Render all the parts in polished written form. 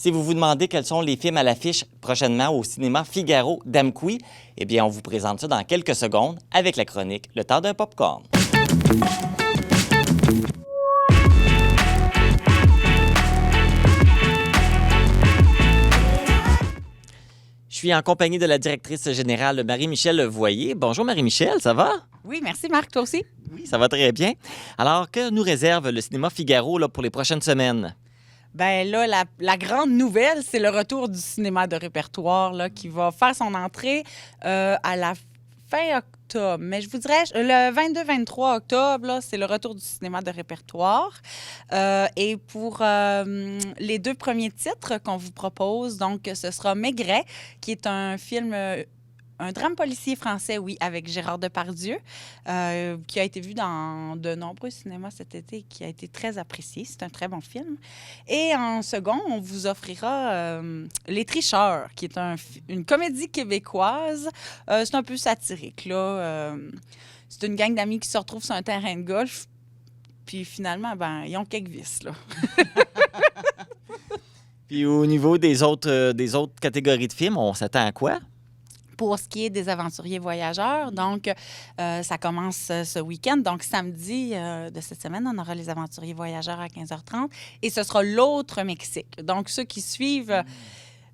Si vous vous demandez quels sont les films à l'affiche prochainement au cinéma Figaro d'Amqui, eh bien, on vous présente ça dans quelques secondes avec la chronique Le temps d'un popcorn. Je suis en compagnie de la directrice générale Marie-Michel Voyer. Bonjour Marie-Michel, ça va? Oui, merci Marc, toi aussi? Oui, ça va très bien. Alors, que nous réserve le cinéma Figaro pour les prochaines semaines? Ben là, la grande nouvelle, c'est le retour du cinéma de répertoire là, qui va faire son entrée à la fin octobre. Mais je vous dirais, le 22-23 octobre, là, c'est le retour du cinéma de répertoire. Et pour les deux premiers titres qu'on vous propose, donc ce sera Maigret, qui est un film... un drame policier français, oui, avec Gérard Depardieu, qui a été vu dans de nombreux cinémas cet été et qui a été très apprécié. C'est un très bon film. Et en second, on vous offrira Les Tricheurs, qui est une comédie québécoise. C'est un peu satirique, là. C'est une gang d'amis qui se retrouvent sur un terrain de golf. Puis finalement, ben, ils ont quelques vices, là. Puis au niveau des autres catégories de films, on s'attend à quoi? Pour ce qui est des aventuriers voyageurs, donc ça commence ce week-end. Donc samedi de cette semaine, on aura les aventuriers voyageurs à 15h30 et ce sera l'autre Mexique. Donc ceux qui suivent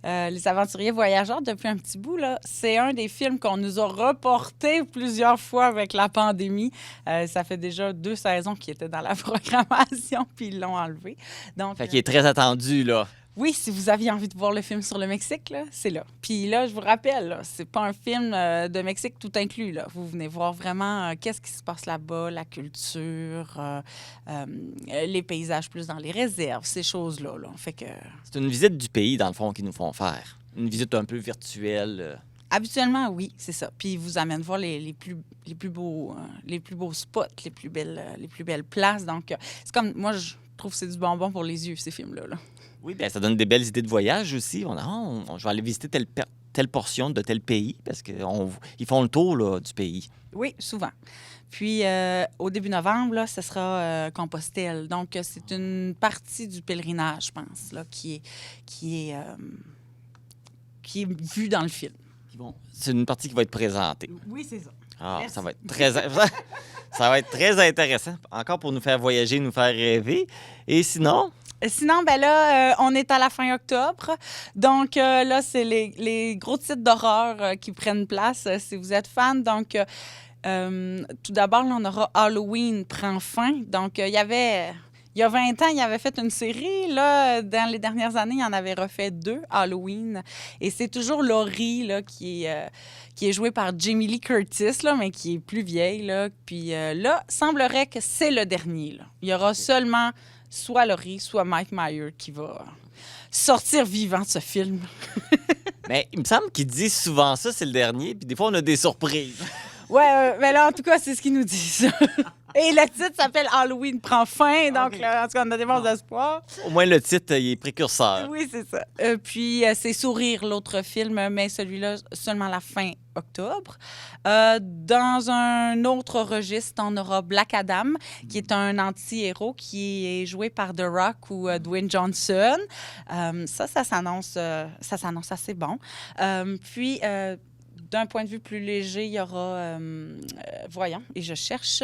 les aventuriers voyageurs depuis un petit bout, là, c'est un des films qu'on nous a reporté plusieurs fois avec la pandémie. Ça fait déjà 2 saisons qui étaient dans la programmation puis ils l'ont enlevé. Donc, Fait qu'il est très attendu, là. Oui, si vous aviez envie de voir le film sur le Mexique, là, c'est là. Puis là, je vous rappelle, là, c'est pas un film de Mexique tout inclus. Là. Vous venez voir vraiment qu'est-ce qui se passe là-bas, la culture, les paysages plus dans les réserves, ces choses-là. Là. Fait que... C'est une visite du pays, dans le fond, qu'ils nous font faire. Une visite un peu virtuelle. Habituellement, oui, c'est ça. Puis ils vous amènent voir les plus beaux spots, les plus belles places. Donc, c'est comme, moi, je trouve que c'est du bonbon pour les yeux, ces films-là. Là. Oui, bien, ça donne des belles idées de voyage aussi. Je vais aller visiter telle portion de tel pays parce qu'ils font le tour là, du pays. Oui, souvent. Puis, au début novembre, là, ce sera Compostelle. Donc, c'est une partie du pèlerinage, je pense, là, qui est vue dans le film. Bon, c'est une partie qui va être présentée. Oui, c'est ça. Ah, ça va être ça va être très intéressant. Encore pour nous faire voyager, nous faire rêver. Et sinon... Sinon, ben là, on est à la fin octobre. Donc, là, c'est les gros titres d'horreur qui prennent place si vous êtes fan. Donc, tout d'abord, là, on aura Halloween prend fin. Donc, il y a 20 ans, il avait fait une série. Là, dans les dernières années, il en avait refait 2, Halloween. Et c'est toujours Laurie là, qui est jouée par Jamie Lee Curtis, là, mais qui est plus vieille. Là. Puis là, semblerait que c'est le dernier. Là. Il y aura seulement soit Laurie, soit Mike Myers qui va sortir vivant de ce film. Mais il me semble qu'ils disent souvent ça, c'est le dernier, puis des fois, on a des surprises. Ouais, mais là, en tout cas, c'est ce qu'ils nous disent. Et le titre s'appelle Halloween prend fin, donc Okay. là, en tout cas, on a des bons espoirs. Au moins, le titre, il est précurseur. Oui, c'est ça. Puis, c'est Sourire, l'autre film, mais celui-là, seulement la fin octobre. Dans un autre registre, on aura Black Adam, qui est un anti-héros qui est joué par The Rock ou Dwayne Johnson. Ça s'annonce assez bon. Puis... d'un point de vue plus léger, il y aura, voyons, et je cherche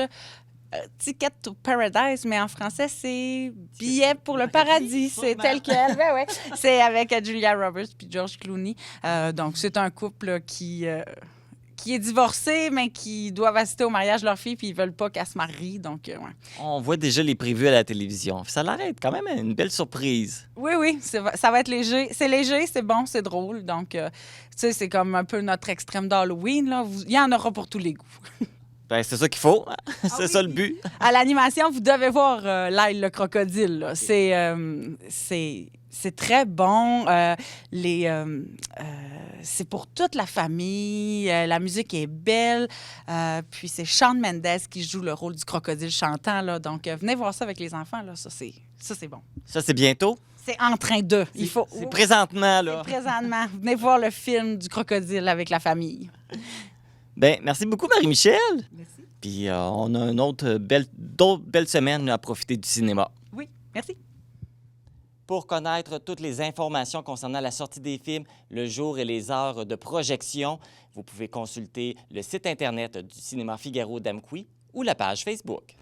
Ticket to Paradise, mais en français, c'est Billet pour le paradis. C'est tel quel. Ben ouais. C'est avec Julia Roberts puis George Clooney. Donc, c'est un couple qui est divorcé, mais qui doivent assister au mariage de leur fille, puis ils veulent pas qu'elle se marie. Donc, ouais. On voit déjà les prévus à la télévision. Ça a l'air d'être quand même une belle surprise. Oui, ça va être léger. C'est léger, c'est bon, c'est drôle. Donc, tu sais, c'est comme un peu notre extrême d'Halloween. Là. Il y en aura pour tous les goûts. Ben, c'est ça qu'il faut. Hein? C'est ça le but. À l'animation, vous devez voir Lyle le crocodile. Là. C'est très bon. C'est pour toute la famille. La musique est belle. Puis c'est Shawn Mendes qui joue le rôle du crocodile chantant. Là. Donc, venez voir ça avec les enfants. Là. Ça, c'est bon. Ça, c'est bientôt? C'est en train de. C'est présentement, là. C'est présentement. Venez voir le film du crocodile avec la famille. Bien, merci beaucoup, Marie-Michel. Merci. Puis on a d'autres belles semaines à profiter du cinéma. Oui, merci. Pour connaître toutes les informations concernant la sortie des films, le jour et les heures de projection, vous pouvez consulter le site Internet du Cinéma Figaro d'Amqui ou la page Facebook.